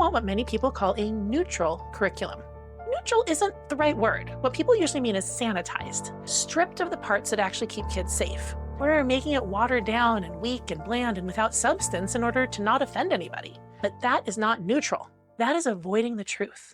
want what many people call a neutral curriculum. Neutral isn't the right word. What people usually mean is sanitized, stripped of the parts that actually keep kids safe. We're making it watered down and weak and bland and without substance in order to not offend anybody. But that is not neutral. That is avoiding the truth.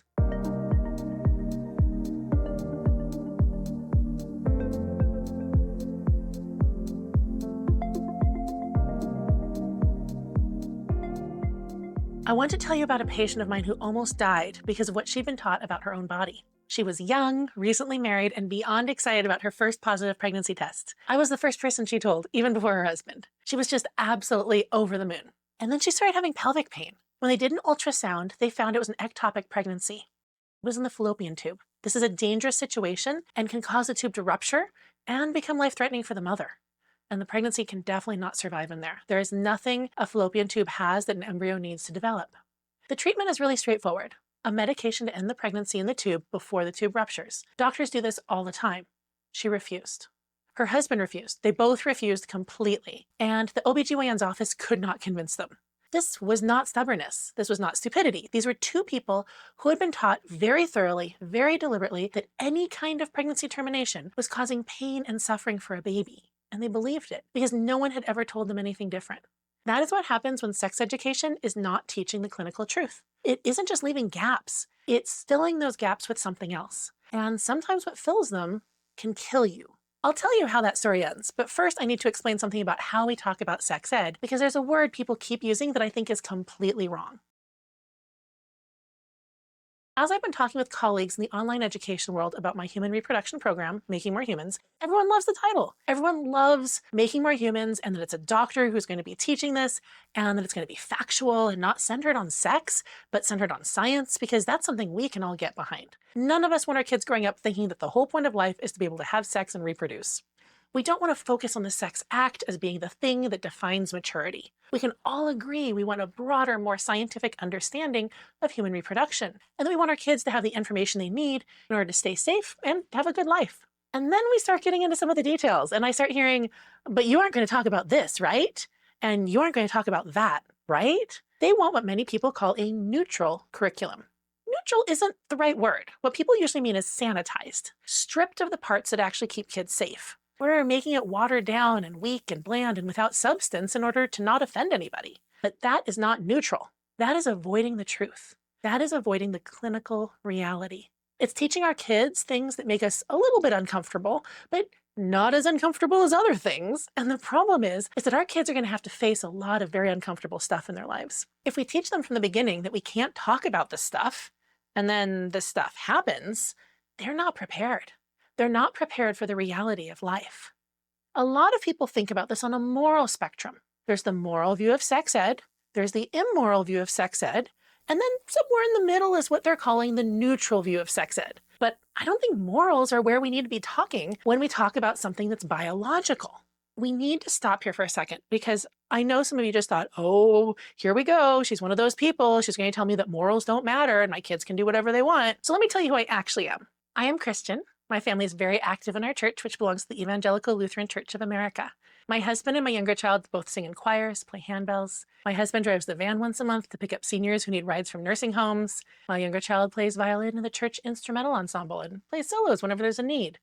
I want to tell you about a patient of mine who almost died because of what she'd been taught about her own body. She was young, recently married, and beyond excited about her first positive pregnancy test. I was the first person she told, even before her husband. She was just absolutely over the moon. And then she started having pelvic pain. When they did an ultrasound, they found it was an ectopic pregnancy. It was in the fallopian tube. This is a dangerous situation and can cause the tube to rupture and become life-threatening for the mother. And the pregnancy can definitely not survive in there. There is nothing a fallopian tube has that an embryo needs to develop. The treatment is really straightforward. A medication to end the pregnancy in the tube before the tube ruptures. Doctors do this all the time. She refused. Her husband refused. They both refused completely. And the OBGYN's office could not convince them. This was not stubbornness. This was not stupidity. These were two people who had been taught very thoroughly, very deliberately, that any kind of pregnancy termination was causing pain and suffering for a baby. And they believed it because no one had ever told them anything different. That is what happens when sex education is not teaching the clinical truth. It isn't just leaving gaps. It's filling those gaps with something else. And sometimes what fills them can kill you. I'll tell you how that story ends, but first I need to explain something about how we talk about sex ed, because there's a word people keep using that I think is completely wrong. As I've been talking with colleagues in the online education world about my human reproduction program, Making More Humans, everyone loves the title. Everyone loves Making More Humans and that it's a doctor who's going to be teaching this and that it's going to be factual and not centered on sex, but centered on science, because that's something we can all get behind. None of us want our kids growing up thinking that the whole point of life is to be able to have sex and reproduce. We don't want to focus on the sex act as being the thing that defines maturity. We can all agree we want a broader, more scientific understanding of human reproduction, and that we want our kids to have the information they need in order to stay safe and have a good life. And then we start getting into some of the details, and I start hearing, but you aren't going to talk about this, right? And you aren't going to talk about that, right? They want what many people call a neutral curriculum. Neutral isn't the right word. What people usually mean is sanitized, stripped of the parts that actually keep kids safe. We're making it watered down and weak and bland and without substance in order to not offend anybody. But that is not neutral. That is avoiding the truth. That is avoiding the clinical reality. It's teaching our kids things that make us a little bit uncomfortable, but not as uncomfortable as other things. And the problem is that our kids are going to have to face a lot of very uncomfortable stuff in their lives. If we teach them from the beginning that we can't talk about this stuff, and then this stuff happens, they're not prepared. They're not prepared for the reality of life. A lot of people think about this on a moral spectrum. There's the moral view of sex ed, there's the immoral view of sex ed, and then somewhere in the middle is what they're calling the neutral view of sex ed. But I don't think morals are where we need to be talking when we talk about something that's biological. We need to stop here for a second, because I know some of you just thought, oh, here we go. She's one of those people. She's going to tell me that morals don't matter and my kids can do whatever they want. So let me tell you who I actually am. I am Christian. My family is very active in our church, which belongs to the Evangelical Lutheran Church of America. My husband and my younger child both sing in choirs, play handbells. My husband drives the van once a month to pick up seniors who need rides from nursing homes. My younger child plays violin in the church instrumental ensemble and plays solos whenever there's a need.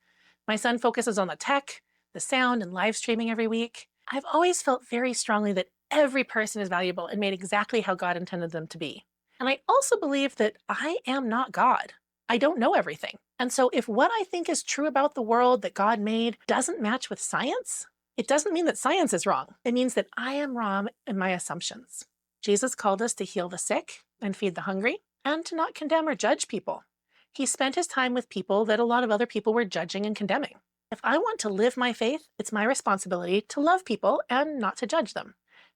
My son focuses on the tech, the sound, and live streaming every week. I've always felt very strongly that every person is valuable and made exactly how God intended them to be. And I also believe that I am not God. I don't know everything. And so if what I think is true about the world that God made doesn't match with science, it doesn't mean that science is wrong. It means that I am wrong in my assumptions. Jesus called us to heal the sick and feed the hungry, and to not condemn or judge people. He spent his time with people that a lot of other people were judging and condemning. If I want to live my faith, it's my responsibility to love people and not to judge them.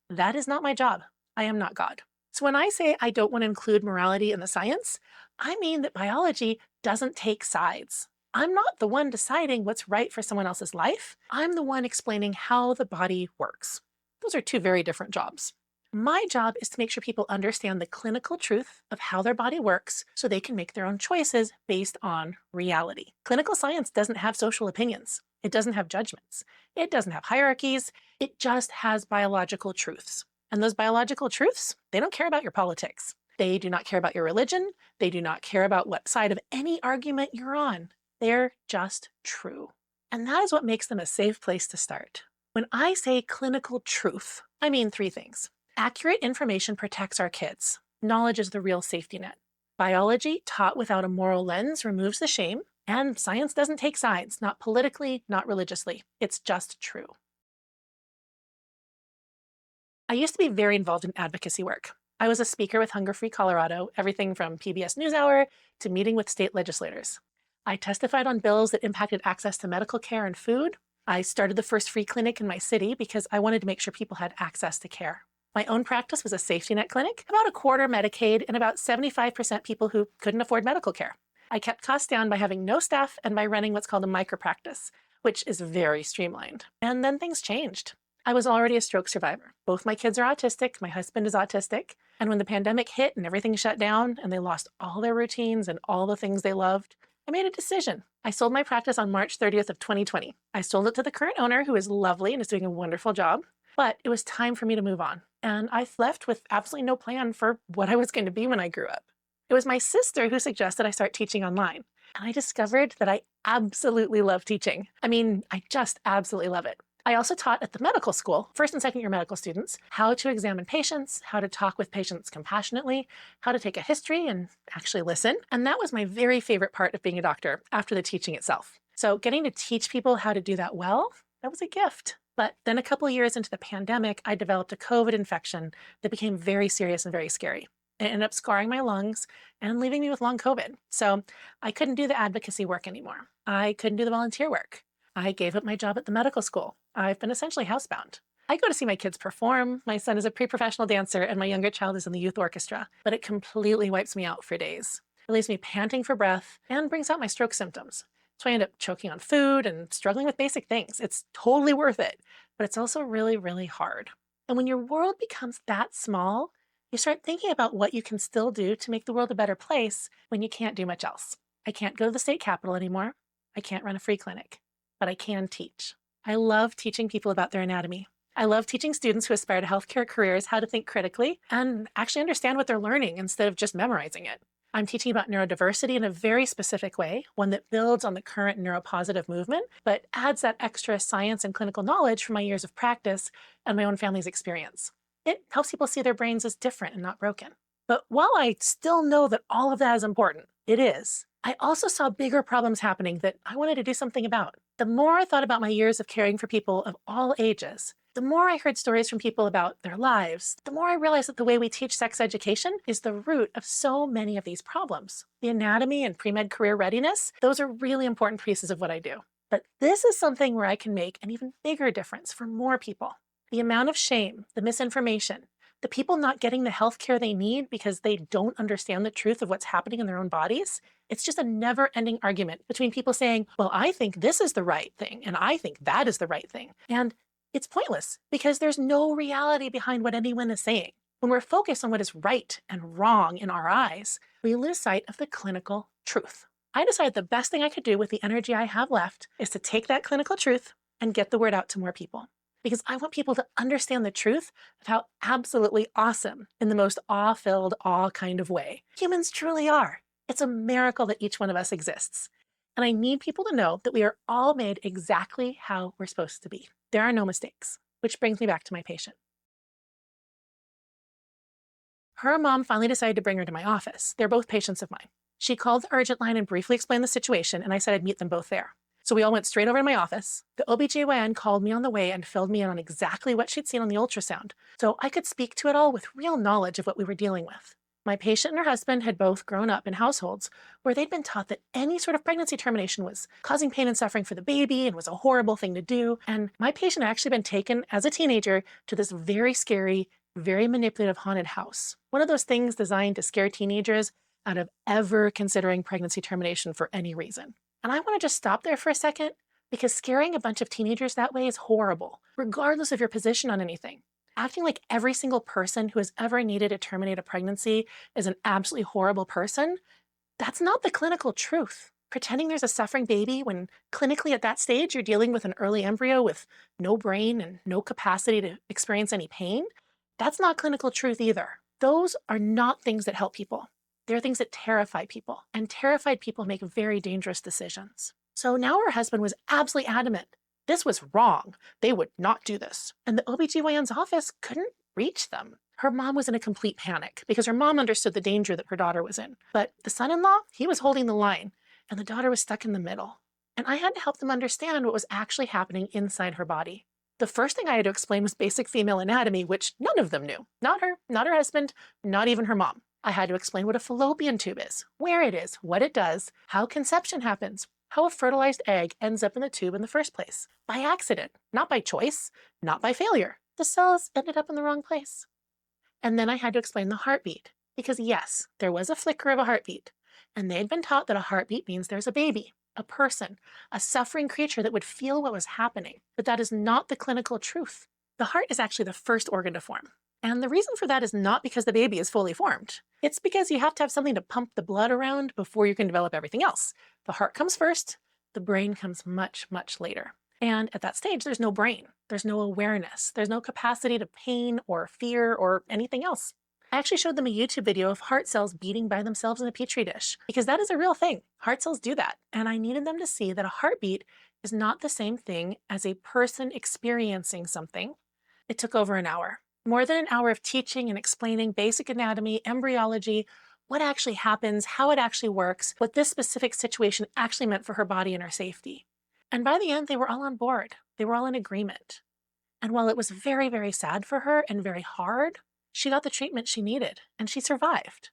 That is not my job. I am not God. So when I say I don't want to include morality in the science, I mean that biology doesn't take sides. I'm not the one deciding what's right for someone else's life. I'm the one explaining how the body works. Those are two very different jobs. My job is to make sure people understand the clinical truth of how their body works so they can make their own choices based on reality. Clinical science doesn't have social opinions. It doesn't have judgments. It doesn't have hierarchies. It just has biological truths. And those biological truths, they don't care about your politics. They do not care about your religion. They do not care about what side of any argument you're on. They're just true. And that is what makes them a safe place to start. When I say clinical truth, I mean three things. Accurate information protects our kids. Knowledge is the real safety net. Biology taught without a moral lens removes the shame, and science doesn't take sides, not politically, not religiously. It's just true. I used to be very involved in advocacy work. I was a speaker with Hunger Free Colorado, everything from PBS NewsHour to meeting with state legislators. I testified on bills that impacted access to medical care and food. I started the first free clinic in my city because I wanted to make sure people had access to care. My own practice was a safety net clinic, about a quarter Medicaid and about 75% people who couldn't afford medical care. I kept costs down by having no staff and by running what's called a micro practice, which is very streamlined. And then things changed. I was already a stroke survivor. Both my kids are autistic, my husband is autistic, and when the pandemic hit and everything shut down and they lost all their routines and all the things they loved, I made a decision. I sold my practice on March 30th of 2020. I sold it to the current owner, who is lovely and is doing a wonderful job, but it was time for me to move on. And I left with absolutely no plan for what I was going to be when I grew up. It was my sister who suggested I start teaching online. And I discovered that I absolutely love teaching. I just absolutely love it. I also taught at the medical school, first and second year medical students, how to examine patients, how to talk with patients compassionately, how to take a history and actually listen. And that was my very favorite part of being a doctor after the teaching itself. So getting to teach people how to do that well, that was a gift. But then a couple of years into the pandemic, I developed a COVID infection that became very serious and very scary. It ended up scarring my lungs and leaving me with long COVID. So I couldn't do the advocacy work anymore. I couldn't do the volunteer work. I gave up my job at the medical school. I've been essentially housebound. I go to see my kids perform. My son is a pre-professional dancer and my younger child is in the youth orchestra, but it completely wipes me out for days. It leaves me panting for breath and brings out my stroke symptoms. So I end up choking on food and struggling with basic things. It's totally worth it, but it's also really, really hard. And when your world becomes that small, you start thinking about what you can still do to make the world a better place when you can't do much else. I can't go to the state capitol anymore. I can't run a free clinic, but I can teach. I love teaching people about their anatomy. I love teaching students who aspire to healthcare careers how to think critically and actually understand what they're learning instead of just memorizing it. I'm teaching about neurodiversity in a very specific way, one that builds on the current neuropositive movement, but adds that extra science and clinical knowledge from my years of practice and my own family's experience. It helps people see their brains as different and not broken. But while I still know that all of that is important, it is, I also saw bigger problems happening that I wanted to do something about. The more I thought about my years of caring for people of all ages, the more I heard stories from people about their lives, the more I realized that the way we teach sex education is the root of so many of these problems. The anatomy and pre-med career readiness, those are really important pieces of what I do. But this is something where I can make an even bigger difference for more people. The amount of shame, the misinformation, the people not getting the health care they need because they don't understand the truth of what's happening in their own bodies, it's just a never-ending argument between people saying, well, I think this is the right thing, and I think that is the right thing. And it's pointless because there's no reality behind what anyone is saying. When we're focused on what is right and wrong in our eyes, we lose sight of the clinical truth. I decided the best thing I could do with the energy I have left is to take that clinical truth and get the word out to more people. Because I want people to understand the truth of how absolutely awesome, in the most awe-filled, awe kind of way, humans truly are. It's a miracle that each one of us exists. And I need people to know that we are all made exactly how we're supposed to be. There are no mistakes, which brings me back to my patient. Her mom finally decided to bring her to my office. They're both patients of mine. She called the urgent line and briefly explained the situation, and I said I'd meet them both there. So we all went straight over to my office. The OBGYN called me on the way and filled me in on exactly what she'd seen on the ultrasound, so I could speak to it all with real knowledge of what we were dealing with. My patient and her husband had both grown up in households where they'd been taught that any sort of pregnancy termination was causing pain and suffering for the baby and was a horrible thing to do. And my patient had actually been taken as a teenager to this very scary, very manipulative haunted house. One of those things designed to scare teenagers out of ever considering pregnancy termination for any reason. And I want to just stop there for a second because scaring a bunch of teenagers that way is horrible, regardless of your position on anything. Acting like every single person who has ever needed to terminate a pregnancy is an absolutely horrible person, that's not the clinical truth. Pretending there's a suffering baby when clinically at that stage you're dealing with an early embryo with no brain and no capacity to experience any pain, that's not clinical truth either. Those are not things that help people. They're things that terrify people, and terrified people make very dangerous decisions. So now her husband was absolutely adamant. This was wrong. They would not do this. And the OBGYN's office couldn't reach them. Her mom was in a complete panic because her mom understood the danger that her daughter was in. But the son-in-law, he was holding the line, and the daughter was stuck in the middle. And I had to help them understand what was actually happening inside her body. The first thing I had to explain was basic female anatomy, which none of them knew. Not her, not her husband, not even her mom. I had to explain what a fallopian tube is, where it is, what it does, how conception happens, how a fertilized egg ends up in the tube in the first place. By accident, not by choice, not by failure. The cells ended up in the wrong place. And then I had to explain the heartbeat, because yes, there was a flicker of a heartbeat, and they had been taught that a heartbeat means there's a baby, a person, a suffering creature that would feel what was happening. But that is not the clinical truth. The heart is actually the first organ to form. And the reason for that is not because the baby is fully formed. It's because you have to have something to pump the blood around before you can develop everything else. The heart comes first, the brain comes much, much later. And at that stage, there's no brain, there's no awareness, there's no capacity to pain or fear or anything else. I actually showed them a YouTube video of heart cells beating by themselves in a petri dish, because that is a real thing. Heart cells do that. And I needed them to see that a heartbeat is not the same thing as a person experiencing something. It took over an hour. More than an hour of teaching and explaining basic anatomy, embryology, what actually happens, how it actually works, what this specific situation actually meant for her body and her safety. And by the end, they were all on board. They were all in agreement. And while it was very, very sad for her and very hard, she got the treatment she needed and she survived.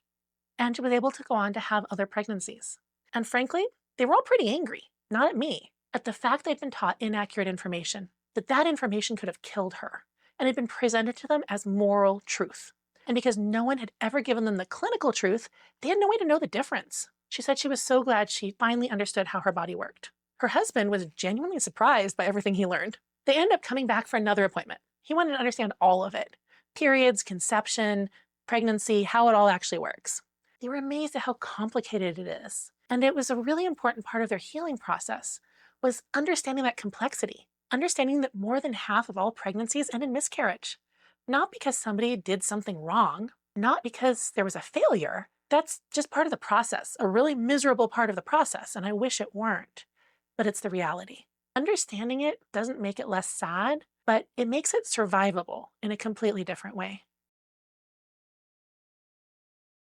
And she was able to go on to have other pregnancies. And frankly, they were all pretty angry, not at me, at the fact they'd been taught inaccurate information, that information could have killed her, and had been presented to them as moral truth. And because no one had ever given them the clinical truth, they had no way to know the difference. She said she was so glad she finally understood how her body worked. Her husband was genuinely surprised by everything he learned. They ended up coming back for another appointment. He wanted to understand all of it. Periods, conception, pregnancy, how it all actually works. They were amazed at how complicated it is. And it was a really important part of their healing process, was understanding that complexity, understanding that more than half of all pregnancies end in miscarriage. Not because somebody did something wrong, not because there was a failure. That's just part of the process, a really miserable part of the process, and I wish it weren't. But it's the reality. Understanding it doesn't make it less sad, but it makes it survivable in a completely different way.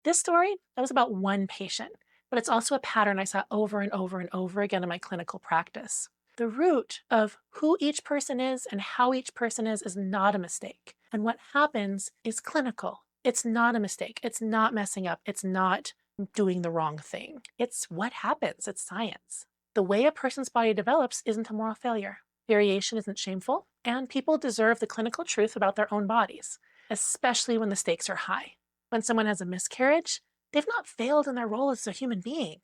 This story, that was about one patient, but it's also a pattern I saw over and over and over again in my clinical practice. The root of who each person is and how each person is not a mistake. And what happens is clinical. It's not a mistake. It's not messing up. It's not doing the wrong thing. It's what happens. It's science. The way a person's body develops isn't a moral failure. Variation isn't shameful, and people deserve the clinical truth about their own bodies, especially when the stakes are high. When someone has a miscarriage, they've not failed in their role as a human being.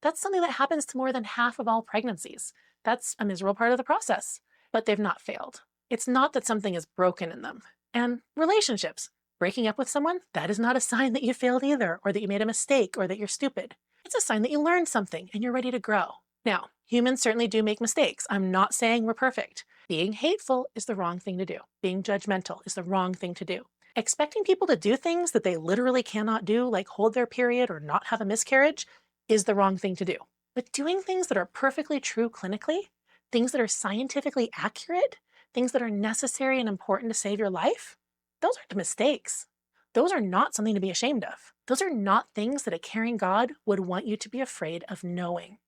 That's something that happens to more than half of all pregnancies. That's a miserable part of the process, but they've not failed. It's not that something is broken in them. And relationships, breaking up with someone, that is not a sign that you failed either, or that you made a mistake, or that you're stupid. It's a sign that you learned something and you're ready to grow. Now, humans certainly do make mistakes. I'm not saying we're perfect. Being hateful is the wrong thing to do. Being judgmental is the wrong thing to do. Expecting people to do things that they literally cannot do, like hold their period or not have a miscarriage, is the wrong thing to do. But doing things that are perfectly true clinically, things that are scientifically accurate, things that are necessary and important to save your life, those aren't mistakes. Those are not something to be ashamed of. Those are not things that a caring God would want you to be afraid of knowing.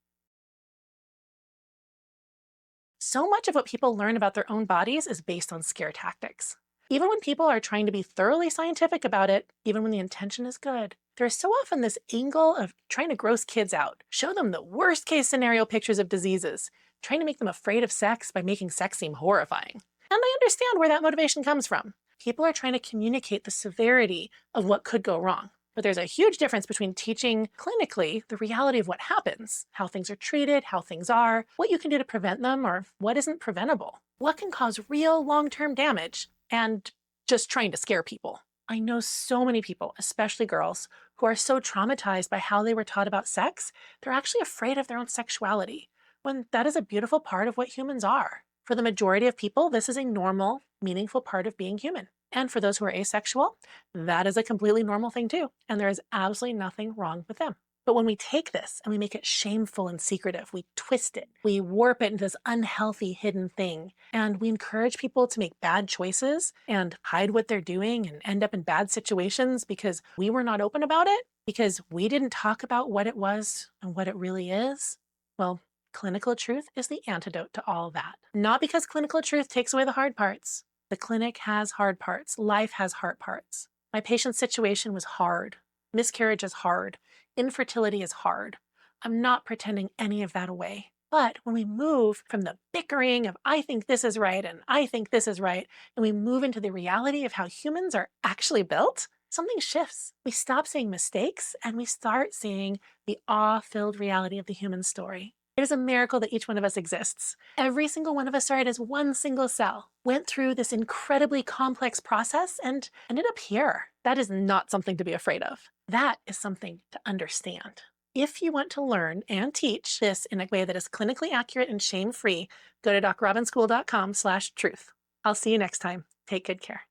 So much of what people learn about their own bodies is based on scare tactics. Even when people are trying to be thoroughly scientific about it, even when the intention is good, there's so often this angle of trying to gross kids out, show them the worst case scenario pictures of diseases, trying to make them afraid of sex by making sex seem horrifying. And I understand where that motivation comes from. People are trying to communicate the severity of what could go wrong. But there's a huge difference between teaching clinically the reality of what happens, how things are treated, how things are, what you can do to prevent them, or what isn't preventable, what can cause real long-term damage, and just trying to scare people. I know so many people, especially girls, who are so traumatized by how they were taught about sex, they're actually afraid of their own sexuality, when that is a beautiful part of what humans are. For the majority of people, this is a normal, meaningful part of being human. And for those who are asexual, that is a completely normal thing too. And there is absolutely nothing wrong with them. But when we take this and we make it shameful and secretive, we twist it, we warp it into this unhealthy hidden thing, and we encourage people to make bad choices and hide what they're doing and end up in bad situations because we were not open about it, because we didn't talk about what it was and what it really is. Well, clinical truth is the antidote to all that. Not because clinical truth takes away the hard parts. The clinic has hard parts. Life has hard parts. My patient's situation was hard. Miscarriage is hard. Infertility is hard. I'm not pretending any of that away. But when we move from the bickering of I think this is right and I think this is right, and we move into the reality of how humans are actually built, something shifts. We stop seeing mistakes and we start seeing the awe-filled reality of the human story. It is a miracle that each one of us exists. Every single one of us started as one single cell, went through this incredibly complex process, and ended up here. That is not something to be afraid of. That is something to understand. If you want to learn and teach this in a way that is clinically accurate and shame-free, go to drrobinschool.com/truth. I'll see you next time. Take good care.